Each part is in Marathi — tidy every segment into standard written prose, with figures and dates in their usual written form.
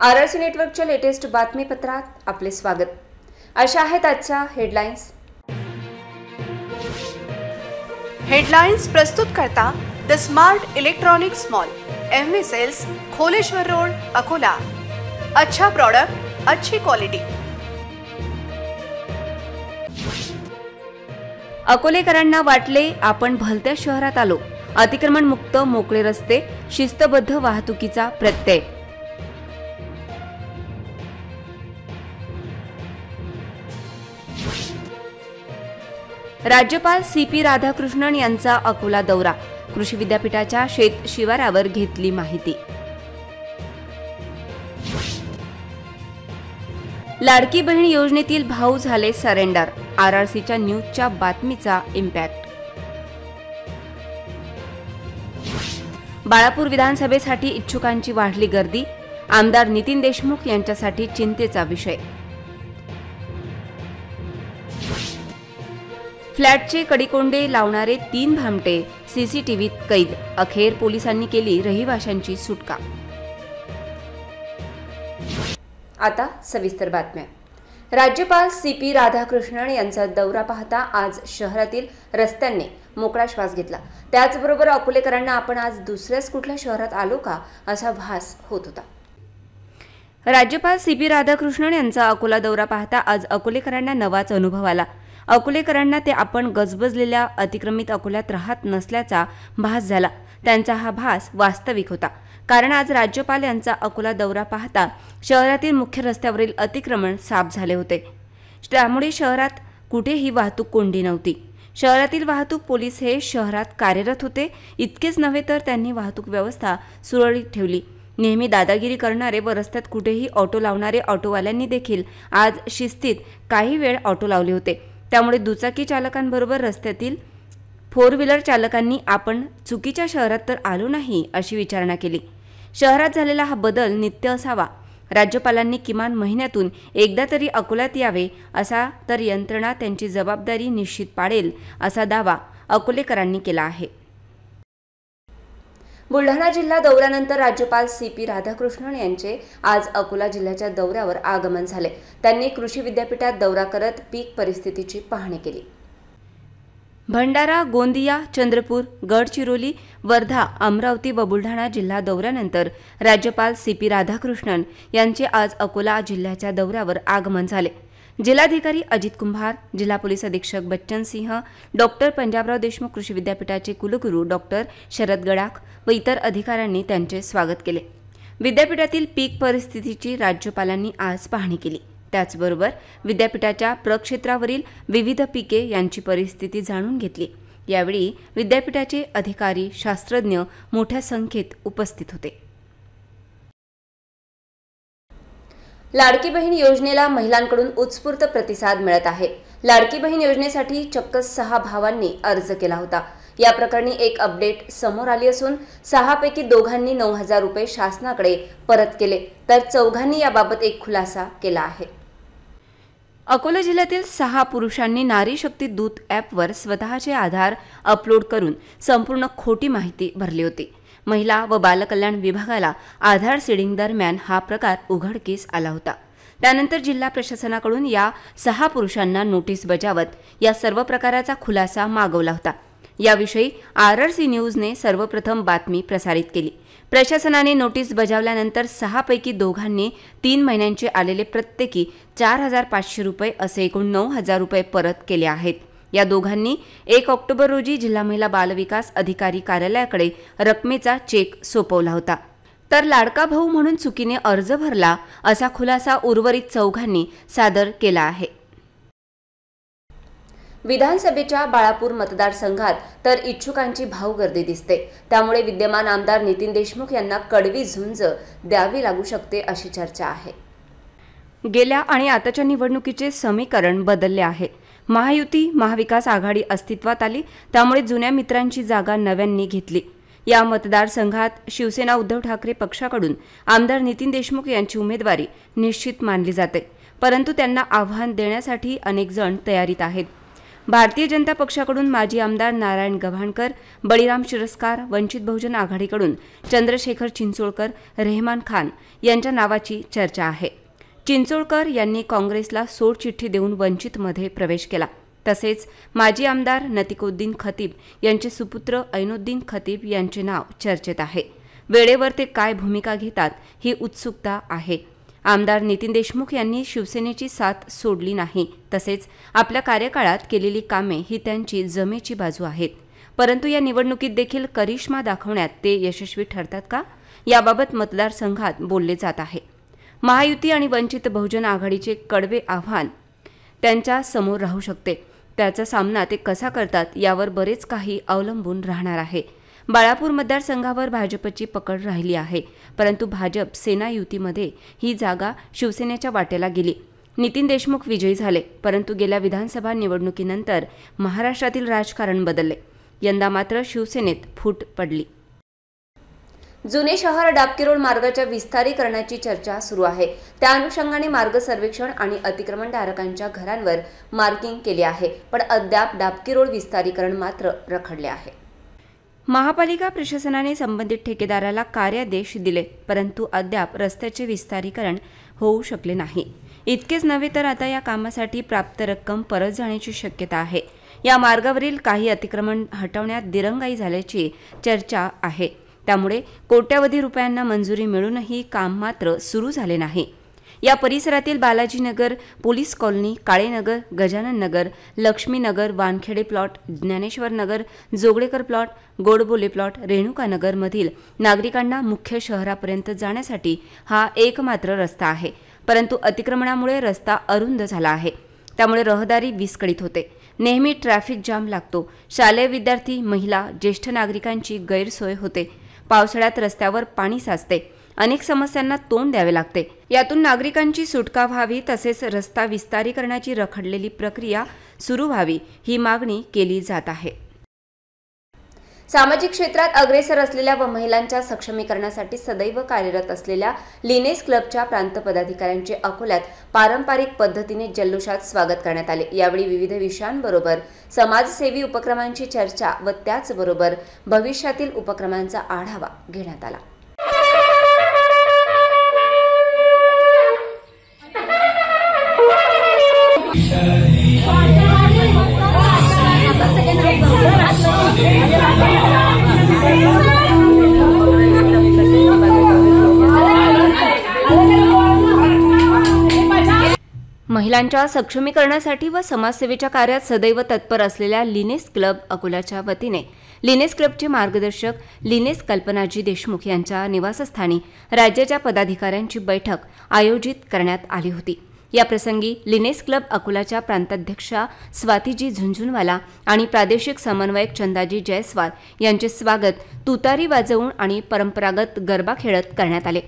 आरआरसी नेटवर्कच्या लेटेस्ट बातमीपत्रात आपले स्वागत। अशा आहेत आजच्या हेडलाईन्स। हेडलाइन्स प्रस्तुत करता the smart electronics mall, MV sales, Kholeshwar road, Akola. अच्छा प्रोडक्ट, अच्छी क्वालिटी। अकोलेकरांना वाटले आपण भलत्या शहरात आलो। अतिक्रमण मुक्त मोकळे रस्ते, शिस्तबद्ध वाहतुकीचा प्रत्यय। राज्यपाल सीपी राधाकृष्णन यांचा अकोला दौरा, कृषी विद्यापीठाच्या शेत शिवारावर घेतली माहिती। लाडकी बहीण योजनेतील भाऊ झाले सरेंडर, आरआरसीच्या न्यूजच्या बातमीचा इम्पॅक्ट। बाळापूर विधानसभेसाठी इच्छुकांची वाढली गर्दी, आमदार नितीन देशमुख यांच्यासाठी चिंतेचा विषय। फ्लॅटचे कडिकोंडे लावणारे 3 भामटे सीसीटीव्हीत कैद, अखेर पोलिसांनी केली रहिवाशांची सुटका। आता सविस्तर बातम्या। राज्यपाल सीपी राधाकृष्णन यांचा दौरा पाहता आज शहरातील रस्त्यांनी मोकळा श्वास घेतला। त्याचबरोबर अकोलेकरांना आपण आज दुसऱ्याच कुठल्या शहरात आलो का असा भास होत होता। राज्यपाल सीपी राधाकृष्णन यांचा अकोला दौरा पाहता आज अकोलेकरांना नवाच अनुभव आला। अकोलेकरांना ते आपण गजबजलेल्या अतिक्रमित अकोल्यात राहत नसल्याचा भास झाला। त्यांचा हा भास वास्तविक होता, कारण आज राज्यपाल यांचा अकोला दौरा पाहता शहरातील मुख्य रस्त्यावरील अतिक्रमण साफ झाले होते। त्यामुळे शहरात कुठेही वाहतूक कोंडी नव्हती। शहरातील वाहतूक पोलीस हे शहरात कार्यरत होते। इतकेच नव्हे तर त्यांनी वाहतूक व्यवस्था सुरळीत ठेवली। नेहमी दादागिरी करणारे व रस्त्यात कुठेही ऑटो लावणारे ऑटोवाल्यांनी देखील आज शिस्तीत काही वेळ ऑटो लावले होते। त्यामुळे दुचाकी चालकांबरोबर रस्त्यातील 4 व्हीलर चालकांनी आपण चुकीच्या शहरात तर आलो नाही अशी विचारणा केली। शहरात झालेला हा बदल नित्य असावा। राज्यपालांनी किमान महिन्यातून एकदा तरी अकोल्यात यावे, असा तर यंत्रणा त्यांची जबाबदारी निश्चित पाडेल असा दावा अकोलेकरांनी केला आहे। बुलढाणा जिल्हा दौऱ्यानंतर राज्यपाल सीपी राधाकृष्णन यांचे आज अकोला जिल्ह्याच्या दौऱ्यावर आगमन झाले। त्यांनी कृषी विद्यापीठात दौरा करत पीक परिस्थितीची पाहणी केली। भंडारा, गोंदिया, चंद्रपूर, गडचिरोली, वर्धा, अमरावती व बुलढाणा जिल्हा दौऱ्यानंतर राज्यपाल सीपी राधाकृष्णन यांचे आज अकोला जिल्ह्याच्या दौऱ्यावर आगमन झाले। जिल्हाधिकारी अजित कुंभार, जिल्हा पोलीस अधीक्षक बच्चन सिंह, डॉक्टर पंजाबराव देशमुख कृषी विद्यापीठाचे कुलगुरू डॉक्टर शरद गडाख व इतर अधिकाऱ्यांनी त्यांचे स्वागत केले। विद्यापीठातील पीक परिस्थितीची राज्यपालांनी आज पाहणी केली। त्याचबरोबर विद्यापीठाच्या प्रक्षेत्रावरील विविध पिके यांची परिस्थिती जाणून घेतली। यावेळी विद्यापीठाचे अधिकारी, शास्त्रज्ञ मोठ्या संख्येत उपस्थित होते। लाडकी बहीण योजनेला महिलांकडून उत्स्फूर्त प्रतिसाद मिळत आहे। लाडकी बहीण योजनेसाठी चक्क 6 भावांनी अर्ज केला होता। या प्रकरणी एक अपडेट समोर आली असून 6 पैकी 2घांनी 9,000 रुपये शासनाकडे परत केले, तर 4घांनी याबाबत एक खुलासा केला आहे। अकोला जिल्ह्यातील 6 पुरुषांनी नारी शक्ती दूत ॲपवर स्वतःचे आधार अपलोड करून संपूर्ण खोटी माहिती भरली होती। महिला व बालकल्याण विभागाला आधार सीडिंग दरम्यान हा प्रकार उघडकीस आला होता। त्यानंतर जिल्हा प्रशासनाकडून या 6 पुरुषांना नोटीस बजावत या सर्व प्रकाराचा खुलासा मागवला होता। याविषयी आरआरसी न्यूजने सर्वप्रथम बातमी प्रसारित केली। प्रशासनाने नोटीस बजावल्यानंतर 6 पैकी 2घांनी 3 महिन्यांचे आलेले प्रत्येकी 4,500 रुपये असे एकूण 9,000 रुपये परत केले आहेत। या 2घांनी 1 ऑक्टोबर रोजी जिल्हा महिला बालविकास अधिकारी कार्यालयाकडे रकमेचा चेक सोपवला होता, तर लाडका भाऊ म्हणून चुकीने अर्ज भरला असा खुलासा उर्वरित 4घांनी सादर केला आहे। विधानसभेच्या बाळापूर मतदारसंघात तर इच्छुकांची भाऊगर्दी दिसते। त्यामुळे विद्यमान आमदार नितीन देशमुख यांना कडवी झुंज द्यावी लागू शकते अशी चर्चा आहे। गेल्या आणि आताच्या निवडणुकीचे समीकरण बदलले आहे। महायुती महाविकास आघाडी अस्तित्वात आली, त्यामुळे जुन्या मित्रांची जागा नव्यांनी घेतली। या मतदारसंघात शिवसेना उद्धव ठाकरे पक्षाकडून आमदार नितीन देशमुख यांची उमेदवारी निश्चित मानली जाते, परंतु त्यांना आव्हान देण्यासाठी अनेक जण तयारीत आहेत। भारतीय जनता पक्षाकडून माजी आमदार नारायण गव्हाणकर, बळीराम शिरस्कार, वंचित बहुजन आघाडीकडून चंद्रशेखर चिंचोळकर, रेहमान खान यांच्या नावाची चर्चा आहे. चिंचोळकर यांनी काँग्रेसला सोडचिठ्ठी देऊन वंचितमध्ये प्रवेश केला. तसेच माजी आमदार नतिकुद्दीन खतीब यांचे सुपुत्र ऐनुद्दीन खतीब यांचे नाव चर्चेत आहे. वेळेवर ते काय भूमिका घेतात ही उत्सुकता आहे. आमदार नितीन देशमुख यांनी शिवसेनेची साथ सोडली नाही. तसेच आपल्या कार्यकाळात केलेली कामे ही त्यांची जमेची बाजू आहेत. परंतु या निवडणुकीत देखील करिश्मा दाखवण्यात ते यशस्वी ठरतात का, याबाबत मतदारसंघात बोलले जात आहे. महायुती आणि वंचित बहुजन आघाडीचे कडवे आव्हान त्यांच्या समोर राहू शकते. त्याचा सामना ते कसा करतात यावर बरेच काही अवलंबून राहणार आहे. बाळापूर मतदारसंघावर भाजपची पकड राहिली आहे. परंतु भाजप सेना युतीमध्ये ही जागा शिवसेनेच्या वाट्याला गेली. नितीन देशमुख विजयी झाले. परंतु गेल्या विधानसभा निवडणुकीनंतर महाराष्ट्रातील राजकारण बदलले. यंदा मात्र शिवसेनेत फूट पडली. जुने शहर डाबकी रोड मार्गाच्या विस्तारीकरणाची चर्चा सुरू आहे. त्या अनुषंगाने मार्ग सर्वेक्षण आणि अतिक्रमणधारकांच्या घरांवर मार्किंग केले आहे. पण अद्याप डाबकी रोड विस्तारीकरण मात्र रखडले आहे. महापालिका प्रशासनाने संबंधित ठेकेदाराला कार्यादेश दिले, परंतु अद्याप रस्त्याचे विस्तारीकरण होऊ शकले नाही. इतकेच नव्हे तर आता या कामासाठी प्राप्त रक्कम परत जाण्याची शक्यता आहे. या मार्गावरील काही अतिक्रमण हटवण्यात दिरंगाई झाल्याची चर्चा आहे. त्यामुळे कोट्यवधी रुपयांना मंजुरी मिळूनही काम मात्र सुरू झाले नाही. या परिसरातील Balajinagar, police colony, Kalenagar, Gajanan Nagar, Laxminagar, Wankhede plot, Dnyaneshwar नगर, जोगळेकर प्लॉट, गोडबोले प्लॉट, रेणुकानगर मधील नागरिकांना मुख्य शहरापर्यंत जाण्यासाठी हा एकमात्र रस्ता आहे. परंतु अतिक्रमणामुळे रस्ता अरुंद झाला आहे. त्यामुळे रहदारी विस्कळीत होते. नेहमी ट्रॅफिक जाम लागतो. शालेय विद्यार्थी, महिला, ज्येष्ठ नागरिकांची गैरसोय होते. पावसाळ्यात रस्त्यावर पाणी साचते. अनेक समस्यांना तोंड द्यावे लागते. यातून नागरिकांची सुटका व्हावी, तसेच रस्ता विस्तारीकरणाची रखडलेली प्रक्रिया सुरू व्हावी ही मागणी केली जात आहे. सामाजिक क्षेत्रात अग्रेसर असलेल्या व महिलांच्या सक्षमीकरणासाठी सदैव कार्यरत असलेल्या लिनेस क्लबच्या प्रांत पदाधिकाऱ्यांचे अकोल्यात पारंपरिक पद्धतीने जल्लोषात स्वागत करण्यात आले. यावेळी विविध विषयांबरोबर समाजसेवी उपक्रमांची चर्चा व त्याचबरोबर भविष्यातील उपक्रमांचा आढावा घेण्यात आला. महिलांच्या सक्षमीकरणासाठी व समाजसेवेच्या कार्यात सदैव तत्पर असलेल्या लिनेस क्लब अकोल्याच्या वतीने लिनेस क्लबचे मार्गदर्शक लिनेस कल्पनाजी देशमुख यांच्या निवासस्थानी राज्याच्या पदाधिकाऱ्यांची बैठक आयोजित करण्यात आली होती. याप्रसंगी लिनेस क्लब अकोल्याच्या प्रांताध्यक्षा स्वातीजी झुंझुनवाला आणि प्रादेशिक समन्वयक चंदाजी जयस्वाल यांचे स्वागत तुतारी वाजवून आणि परंपरागत गरबा खेळत करण्यात आले.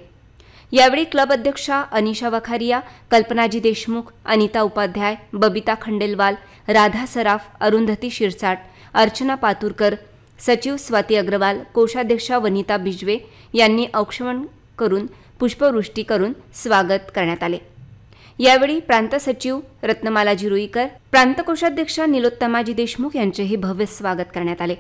यावेळी क्लब अध्यक्षा अनिशा वखारिया, कल्पनाजी देशमुख, अनिता उपाध्याय, बबिता खंडेलवाल, राधा सराफ, अरुंधती शिरसाट, अर्चना पातुरकर, सचिव स्वाती अग्रवाल, कोषाध्यक्षा वनिता बिजवे यांनी औक्षण करून पुष्पवृष्टी करून स्वागत करण्यात आले. यावेळी प्रांत सचिव रत्नमालाजी रुईकर, प्रांत कोषाध्यक्षा निलोत्तमाजी देशमुख यांचेही भव्य स्वागत करण्यात आले.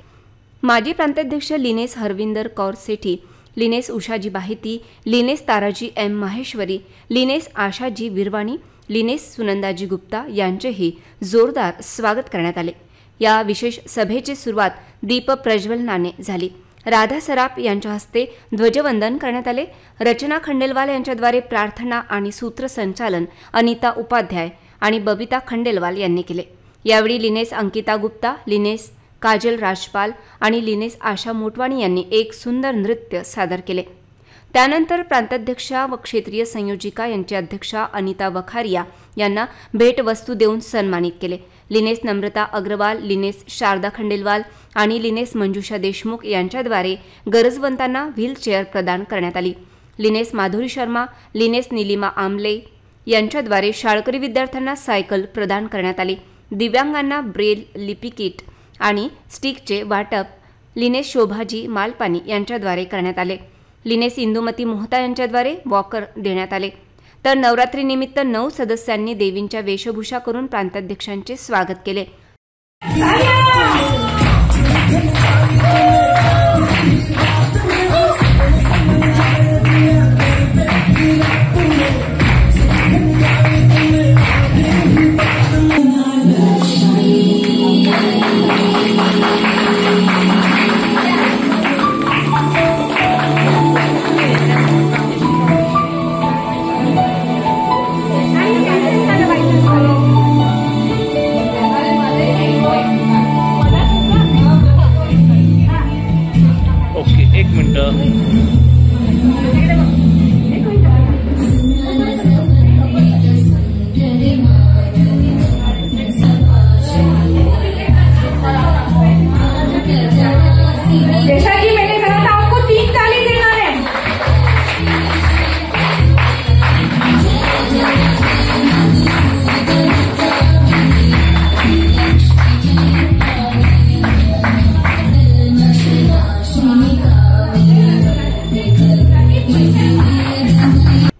माजी प्रांताध्यक्ष lioness Harvinder Kaur Sethi, lioness Ushaji Bahiti, lioness Taraji M Maheshwari, lioness Ashaji Virwani, lioness Sunandaji Gupta यांचेही जोरदार स्वागत करण्यात आले. या विशेष सभेची सुरुवात दीप प्रज्वलनाने झाली. राधा सराफ यांच्या हस्ते ध्वजवंदन करण्यात आले. रचना खंडेलवाल यांच्याद्वारे प्रार्थना आणि सूत्रसंचालन अनिता उपाध्याय आणि बबिता खंडेलवाल यांनी केले. यावेळी लिनेस अंकिता गुप्ता, लिनेस काजल राजपाल आणि लिनेस आशा मोटवाणी यांनी एक सुंदर नृत्य सादर केले. त्यानंतर प्रांताध्यक्षा व क्षेत्रीय संयोजिका यांची अध्यक्षा अनिता वखारिया यांना भेटवस्तू देऊन सन्मानित केले. लिनेस नम्रता अग्रवाल, लिनेस शारदा खंडेलवाल आणि लिनेस मंजुषा देशमुख यांच्याद्वारे गरजवंतांना व्हीलचेअर प्रदान करण्यात आली. लिनेस माधुरी शर्मा, लिनेस निलिमा आमले यांच्याद्वारे शाळकरी विद्यार्थ्यांना सायकल प्रदान करण्यात आली. दिव्यांगांना ब्रेल लिपी किट आणि स्टिकचे वाटप लिनेस शोभाजी मालपानी यांच्याद्वारे करण्यात आले. लिनेस इंदुमती मोहता यांच्याद्वारे वॉकर देण्यात आले. तर नवरात्रीनिमित्त 9 सदस्यांनी देवींच्या वेशभूषा करून प्रांताध्यक्षांचे स्वागत केले.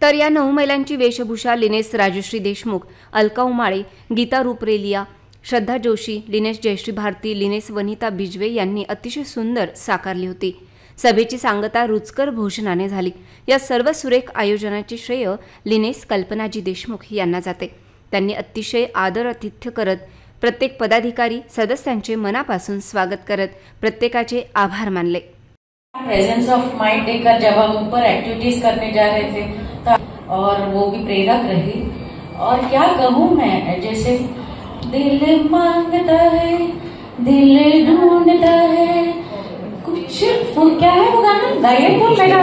तर या 9 महिलांची वेशभूषा लिनेश राजश्री देशमुख, अलका उमाळे, गीता रुपरेलिया, श्रद्धा जोशी, लिनेश जयश्री भारती, लिनेश वनिता बिजवे यांनी अतिशय सुंदर साकारली होती। सभेची सांगता रुचकर भोजनाने झाली। या सर्व सुरेख आयोजनाचे श्रेय लिनेश कल्पनाजी देशमुख यांना जाते। त्यांनी अतिशय आदर आतिथ्य करत प्रत्येक पदाधिकारी सदस्यांचे मनापासून स्वागत करत प्रत्येकाचे आभार मानले। प्रेजेंस ऑफ माइंड देखकर जब हम ऊपर एक्टिविटीज करने जा रहे थे तो और वो भी प्रेरक रही। और क्या कहूँ मैं, जैसे दिल मांगता है, दिल ढूंढता है, कुछ क्या है वो गाना गाए तो मेरा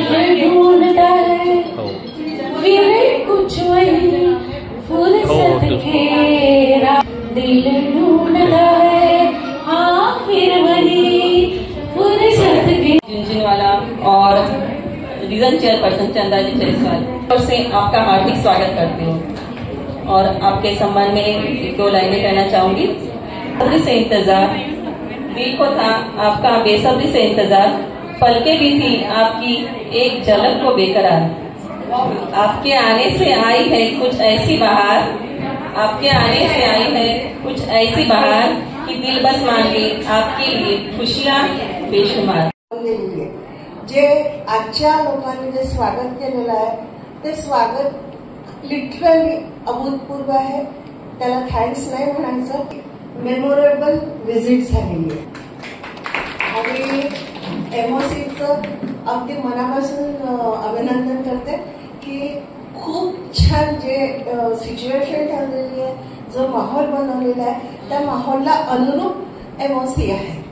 दिल ढूंढता है, फिर कुछ वही फुर्सत के दिल ढूंढता है, हाँ फिर वही फुर्सत के। झुंझुनवाला और रीजन चेयरपर्सन चंदा जी जायसवाल और से आपका हार्दिक स्वागत करती हूँ और आपके संबंध में 2 लाइनें कहना चाहूंगी। बेसब्री से इंतजार, दिल को था आपका बेसब्री से इंतजार, पलके भी थी आपकी एक झलक को बेकरार, आपके आने से आई है कुछ ऐसी बहार, आपके आने से आई है कुछ ऐसी बहार कि दिल बस मांगे आपके लिए खुशियाँ बेशुमार। जे आजच्या लोकांनी जे स्वागत केलेलं आहे ते स्वागत लिटरली अभूतपूर्व आहे। त्याला थँक्स नाही म्हणायचं, मेमोरेबल व्हिजिट झालेली आहे आणि एमओसीचं अगदी मनापासून अभिनंदन करते की खूप छान जे सिच्युएशन ठरलेली आहे, जो माहोल बनवलेला आहे त्या माहोलला अनुरूप एमओसी आहे।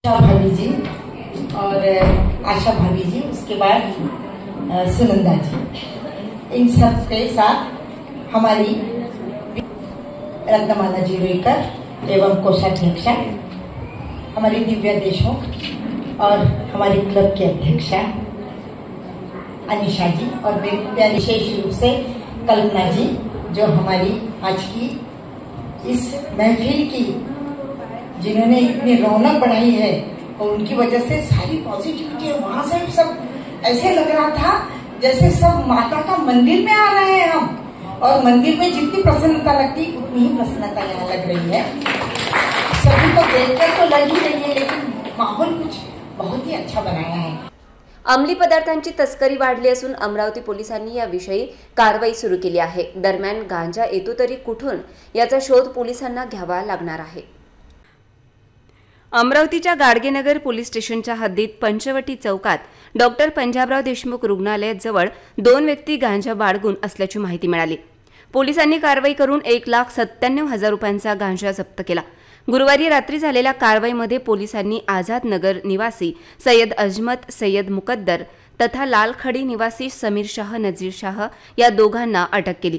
भाभी जी और आशा भाभी जी, उसके बाद सुनंदा जी, इन सब के साथ हमारी रत्नमाला जी रुईकर एवं कोषाध्यक्षा हमारी दिव्या देशमुख और हमारी क्लब की अध्यक्षा अनिशा जी और विशेष रूप से कल्पना जी, जो हमारी आज की इस महफिल की जिन्होंने इतनी रौनक बढ़ाई है और उनकी वजह से सारी पॉजिटिविटी है। वहाँ से सब ऐसे लग रहा था जैसे सब माता का मंदिर में आ रहे हैं हम, और मंदिर में जितनी प्रसन्नता लगती उतनी ही प्रसन्नता यहाँ लग रही है। सभी को देखकर तो लग ही रही है, लेकिन माहौल कुछ बहुत ही अच्छा बनाया है। अंमली पदार्थांची तस्करी वाढली असून अमरावती पोलिसांनी याविषयी कारवाई सुरू केली आहे। दरम्यान गांजा येतो तरी कुठून याचा शोध पोलिसांना घ्यावा लागणार आहे। अमरावतीच्या गाडगेनगर पोलीस स्टेशनच्या हद्दीत पंचवटी चौकात डॉक्टर पंजाबराव देशमुख रुग्णालयाजवळ 2 व्यक्ती गांजा बाळगून असल्याची माहिती मिळाली। पोलिसांनी कारवाई करून 1,97,000 रुपयांचा गांजा जप्त केला। गुरुवारी रात्री झालेल्या कारवाईमध्ये पोलिसांनी आझाद नगर निवासी सय्यद अजमत सय्यद मुकद्दर तथा लालखडी निवासी समीर शाह नजीर शाह या दोघांना अटक केली।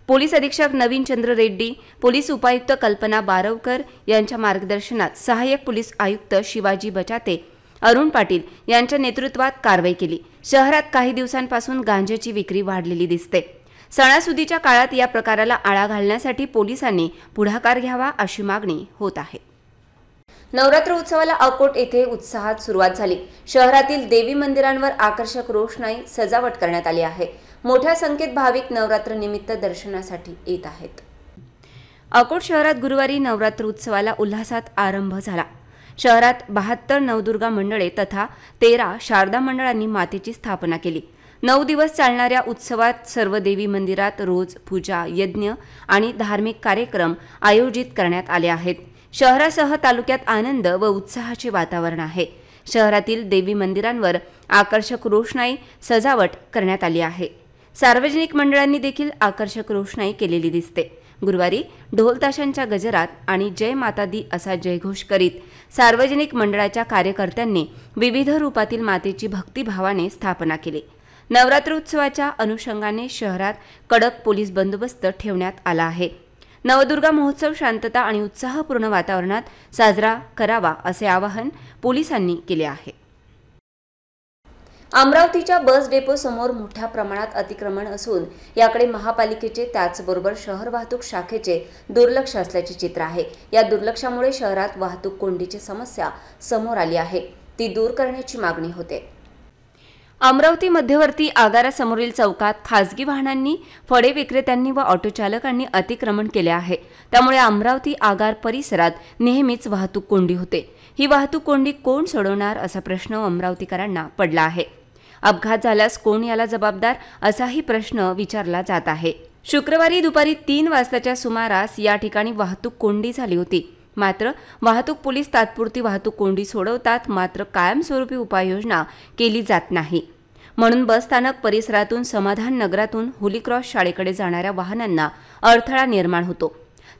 पोलीस अधीक्षक नवीन चंद्र रेड्डी, पोलीस उपायुक्त कल्पना बारवकर यांच्या मार्गदर्शनात सहाय्यक पोलीस आयुक्त शिवाजी बचाते, अरुण पाटील यांच्या नेतृत्वात कारवाई केली। शहरात काही दिवसांपासून गांजाची विक्री वाढलेली दिसते। सणासुदीच्या काळात या प्रकाराला आळा घालण्यासाठी पोलिसांनी पुढाकार घ्यावा अशी मागणी होत आहे। नवरात्र उत्सवाला अकोट येथे उत्साहात सुरुवात झाली। शहरातील देवी मंदिरांवर आकर्षक रोषणाई सजावट करण्यात आली आहे। मोठ्या संख्येत भाविक नवरात्र निमित्त दर्शनासाठी येत आहेत। अकोट शहरात गुरुवारी नवरात्र उत्सवाला उल्हासात आरंभ झाला। शहरात 72 नवदुर्गा मंडळे तथा 13 शारदा मंडळांनी मातेची स्थापना केली। 9 दिवस चालणाऱ्या उत्सवात सर्व देवी मंदिरात रोज पूजा, यज्ञ आणि धार्मिक कार्यक्रम आयोजित करण्यात आले आहेत। शहरासह तालुक्यात आनंद व उत्साहाचे वातावरण आहे। शहरातील देवी मंदिरांवर आकर्षक रोषणाई सजावट करण्यात आली आहे। सार्वजनिक मंडळांनी देखील आकर्षक रोषणाई केलेली दिसते। गुरुवारी ढोल ताशांच्या गजरात आणि जय माता दी असा जयघोष करीत सार्वजनिक मंडळाच्या कार्यकर्त्यांनी विविध रूपातील मातेची भक्तिभावाने स्थापना केली। नवरात्र उत्सवाच्या अनुषंगाने शहरात कडक पोलीस बंदोबस्त ठेवण्यात आला आहे। नवदुर्गा महोत्सव शांतता आणि उत्साहपूर्ण वातावरणात साजरा करावा असे आवाहन पोलिसांनी केले आहे। अमरावतीच्या बस डेपो समोर मोठ्या प्रमाणात अतिक्रमण असून याकडे महापालिकेचे त्याचबरोबर शहर वाहतूक शाखेचे दुर्लक्ष असल्याचे चित्र आहे। या दुर्लक्षामुळे शहरात वाहतूक कोंडीची समस्या समोर आली आहे, ती दूर करण्याची मागणी होते। अमरावती मध्यवर्ती आगारासमोरील चौकात खासगी वाहनांनी, फळे विक्रेत्यांनी व ऑटो चालकांनी अतिक्रमण केले आहे। त्यामुळे अमरावती आगार परिसरात नेहमीच वाहतूक कोंडी होते। ही वाहतूक कोंडी कोण सोडवणार असा प्रश्न अमरावतीकरांना पडला आहे। अपघात झाल्यास कोण याला जबाबदार असाही प्रश्न विचारला जात आहे। शुक्रवारी दुपारी 3 वाजताच्या सुमारास या ठिकाणी वाहतूक कोंडी झाली होती। मात्र वाहतूक पोलीस तात्पुरती वाहतूक कोंडी सोडवतात, मात्र कायमस्वरूपी उपाययोजना केली जात नाही। म्हणून बसस्थानक परिसरातून समाधान नगरातून होली क्रॉस शाळेकडे जाणाऱ्या वाहनांना अडथळा निर्माण होतो।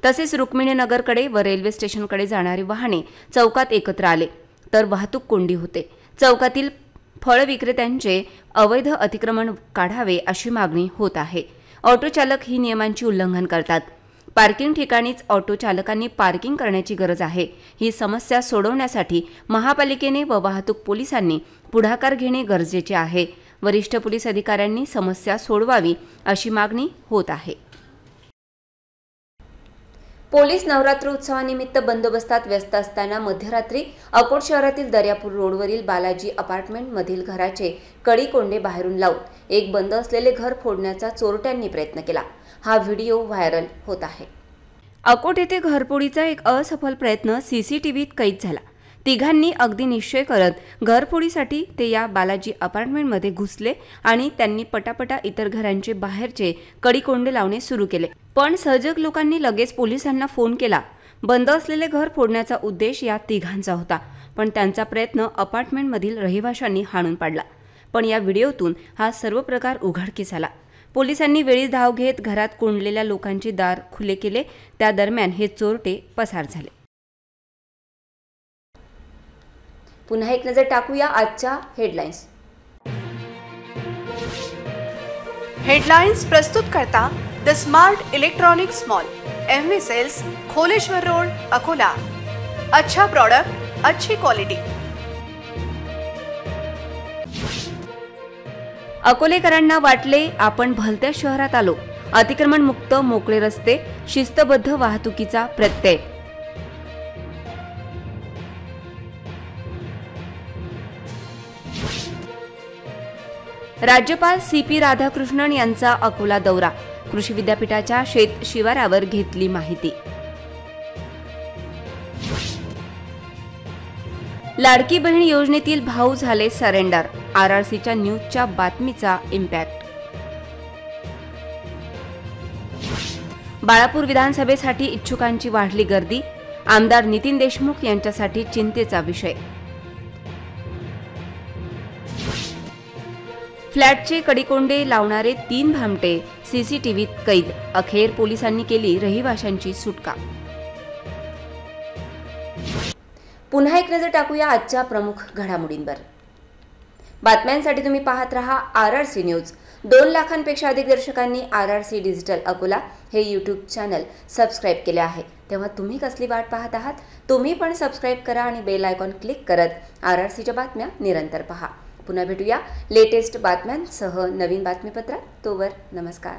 तसेच रुक्मिणी नगरकडे व रेल्वे स्टेशनकडे जाणारी वाहने चौकात एकत्र आले तर वाहतूक कोंडी होते। चौकातील फळ विक्रेत्यांचे अवैध अतिक्रमण काढावे अशी मागणी होत आहे। ऑटो चालक ही नियमांची उल्लंघन करतात। पार्किंग ठिकाणीच ऑटो चालकांनी पार्किंग करण्याची गरज आहे। ही समस्या सोडवण्यासाठी महापालिकेने व वाहतूक पोलिसांनी पुढाकार घेणे गरजेचे आहे। वरिष्ठ पोलीस अधिकाऱ्यांनी समस्या सोडवावी अशी मागणी होत आहे। पोलीस नवरात्र उत्सवानिमित्त बंदोबस्तात व्यस्त असताना मध्यरात्री अकोट शहरातील दर्यापूर रोडवरील बालाजी अपार्टमेंटमधील घराचे कडी-कोंडे बाहेरून लावून एक बंद असलेले घर फोडण्याचा चोरट्यांनी प्रयत्न केला। हा व्हिडिओ व्हायरल होत आहे। अकोट येथे घरफोडीचा एक असफल प्रयत्न सीसीटीव्हीत कैद झाला। तिघांनी अगदी निश्चय करत घरफोडीसाठी ते या बालाजी अपार्टमेंटमध्ये घुसले आणि त्यांनी पटापटा इतर घरांचे बाहेरचे कडी-कोंडे लावणे सुरू केले। पण सजग लोकांनी लगेच पोलिसांना फोन केला। बंद असलेले घर फोडण्याचा उद्देश या तिघांचा होता, पण त्यांचा प्रयत्न अपार्टमेंटमधील रहिवाशांनी हाणून पाडला। पण या व्हिडिओतून हा सर्व प्रकार उघडकीस आला। पोलिसांनी वेळीच धाव घेत घरात कोंडलेल्या लोकांचे दार खुले केले। त्या दरम्यान हे चोरटे पसार झाले। पुन्हा एक नजर टाकूया आजच्या हेडलाईन्स। हेडलाइंस प्रस्तुत करता the smart electronics mall, MV sales, Kholeshwar road, Akola. अच्छा प्रोडक्ट, अच्छी क्वालिटी। अकोलेकरांना वाटले आपण भलत्या शहरात आलो। अतिक्रमण मुक्त मोकळे रस्ते, शिस्तबद्ध वाहतुकीचा प्रत्यय। राज्यपाल CP राधाकृष्णन यांचा अकोला दौरा, कृषी विद्यापीठाच्या शेत शिवारावर घेतली माहिती। लाडकी बहीण योजनेतील भाऊ झाले सरेंडर, RRCच्या न्यूजच्या बातमीचा इम्पॅक्ट। बाळापूर विधानसभेसाठी इच्छुकांची वाढली गर्दी, आमदार नितीन देशमुख यांच्यासाठी चिंतेचा विषय। फ्लॅटचे कडिकोंडे लावणारे 3 भामटे सीसीटीव्हीत कैद, अखेर पोलिसांनी केली रहिवाशांची सुटका। पुन्हा एक नजर टाकूया आजच्या प्रमुख घडामोडींवर। बातम्यांसाठी तुम्ही पाहत रहा RRC न्यूज। 2 लाखांपेक्षा अधिक दर्शकांनी RRC डिजिटल अकोला हे यूट्यूब चॅनल सबस्क्राईब केले आहे, तेव्हा तुम्ही कसली वाट पाहत आहात? तुम्ही पण सबस्क्राईब करा आणि बेल आयकॉन क्लिक करत RRCच्या बातम्या निरंतर पहा। पुन्हा भेटूया लेटेस्ट बातम्यांसह नवीन बातमीपत्रात। तोवर नमस्कार।